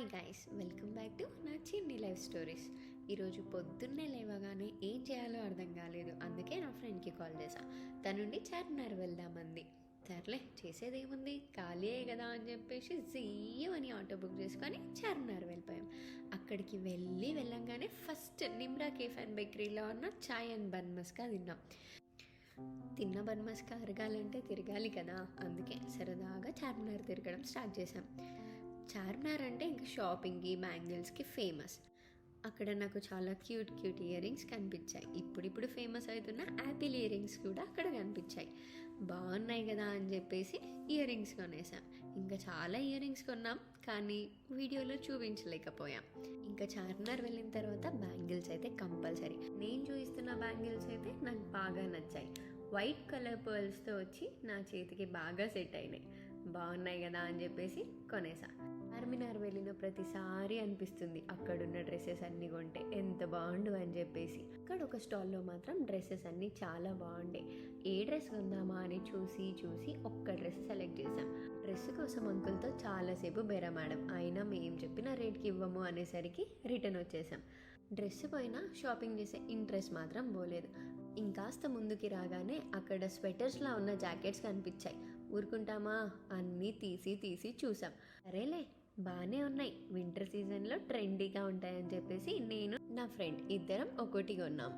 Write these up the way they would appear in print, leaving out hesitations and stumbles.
Hi guys, welcome back to నా చిన్ని life stories. ఈరోజు పొద్దున్నే లేవగానే ఏం చేయాలో అర్థం కాలేదు. అందుకే నా ఫ్రెండ్కి కాల్ చేశా. తనుండి చార్మినార్ వెళ్దామంది. సర్లే చేసేదేముంది, ఖాళీయే కదా అని చెప్పేసి జీయమని ఆటో బుక్ చేసుకొని చార్మినార్ వెళ్ళిపోయాం. అక్కడికి వెళ్ళంగానే ఫస్ట్ నిమ్రా కేఫ్ అండ్ బేకరీలో ఉన్న చాయ్ అండ్ బన్ మస్కా తిన్నాం. తిన్న బన్ మస్కా అరగాలంటే తిరగాలి కదా, అందుకే సరదాగా చార్మినార్ తిరగడం స్టార్ట్ చేసాం. చార్మినార్ అంటే ఇంకా షాపింగ్కి, బ్యాంగిల్స్కి ఫేమస్. అక్కడ నాకు చాలా క్యూట్ ఇయర్ రింగ్స్ కనిపించాయి. ఇప్పుడు ఫేమస్ అవుతున్న యాపిల్ ఇయర్ రింగ్స్ కూడా అక్కడ కనిపించాయి. బాగున్నాయి కదా అని చెప్పేసి ఇయర్ రింగ్స్ కొనేసాం. ఇంకా చాలా ఇయర్ రింగ్స్ కొన్నాం, కానీ వీడియోలో చూపించలేకపోయాం. ఇంకా చార్మినార్ వెళ్ళిన తర్వాత బ్యాంగిల్స్ అయితే కంపల్సరీ. నేను చూపిస్తున్న బ్యాంగిల్స్ అయితే నాకు బాగా నచ్చాయి. వైట్ కలర్ పర్ల్స్తో వచ్చి నా చేతికి బాగా సెట్ అయినాయి. బాగున్నాయి కదా అని చెప్పేసి కొనేసా. చార్మినార్ వెళ్ళిన ప్రతిసారి అనిపిస్తుంది అక్కడున్న డ్రెస్సెస్ అన్నీ కొంటే ఎంత బాగుండు అని చెప్పేసి. అక్కడ ఒక స్టాల్లో మాత్రం డ్రెస్సెస్ అన్నీ చాలా బాగుండే. ఏ డ్రెస్ కొందామా అని చూసి ఒక్క డ్రెస్ సెలెక్ట్ చేసాం. డ్రెస్ కోసం అంకుల్తో చాలాసేపు బేరమాడాం. అయినా మేము చెప్పిన రేట్కి ఇవ్వము అనేసరికి రిటర్న్ వచ్చేసాం. డ్రెస్ పైన షాపింగ్ చేసే ఇంట్రెస్ట్ మాత్రం పోలేదు. ఇంకాస్త ముందుకి రాగానే అక్కడ స్వెటర్స్లా ఉన్న జాకెట్స్ కనిపించాయి. ఊరుకుంటామా, అన్నీ తీసి చూసాం. సరేలే బాగానే ఉన్నాయి, వింటర్ సీజన్లో ట్రెండీగా ఉంటాయని చెప్పేసి నేను నా ఫ్రెండ్ ఇద్దరం ఒకటి కొన్నాం.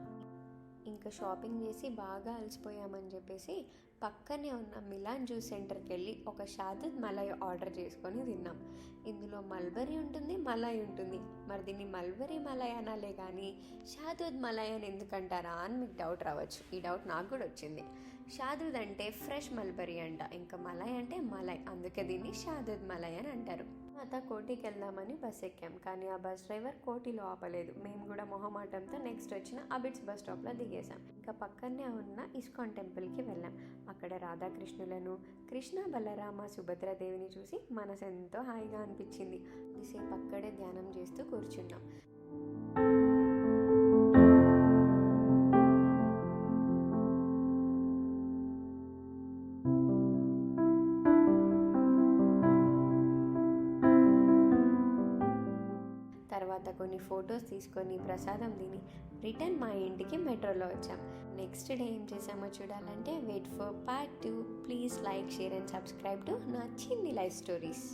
ఇంకా షాపింగ్ చేసి బాగా అలసిపోయామని చెప్పేసి పక్కనే ఉన్న మిలాన్ జ్యూస్ సెంటర్కి వెళ్ళి ఒక షాదద్ మలాయ్ ఆర్డర్ చేసుకొని తిన్నాం. ఇందులో మల్బరీ ఉంటుంది, మలాయ్ ఉంటుంది. మరి దీన్ని మల్బరీ మలాయ్ అనాలే కానీ షాదద్ మలాయ్ అని ఎందుకంటారా అని మీకు డౌట్ రావచ్చు. ఈ డౌట్ నాకు కూడా వచ్చింది. షాదద్ అంటే ఫ్రెష్ మల్బరీ అంట, ఇంకా మలాయ్ అంటే మలాయ్, అందుకే దీన్ని షాదద్ మలాయ్ అని అంటారు. తర్వాత కోటికి వెళ్దామని బస్ ఎక్కాం, కానీ ఆ బస్ డ్రైవర్ కోటిలో ఆపలేదు. మేము కూడా మొహమాటంతో నెక్స్ట్ వచ్చిన అబిడ్స్ బస్ స్టాప్లో దిగేసాం. ఇంకా పక్కనే ఉన్న ఇస్కాన్ టెంపుల్కి వెళ్ళాం. అక్కడ రాధాకృష్ణులను, కృష్ణ బలరామ సుభద్రాదేవిని చూసి మనసు ఎంతో హాయిగా అనిపించింది. కొద్దిసేపు అక్కడే ధ్యానం చేస్తూ కూర్చున్నాం. తర్వాత కొన్ని ఫొటోస్ తీసుకొని ప్రసాదం తిని రిటర్న్ మా ఇంటికి మెట్రోలో వచ్చాం. నెక్స్ట్ డే ఏం చేసామో చూడాలంటే wait for part 2. Please like, share and subscribe to నా చిన్ని లైఫ్ స్టోరీస్.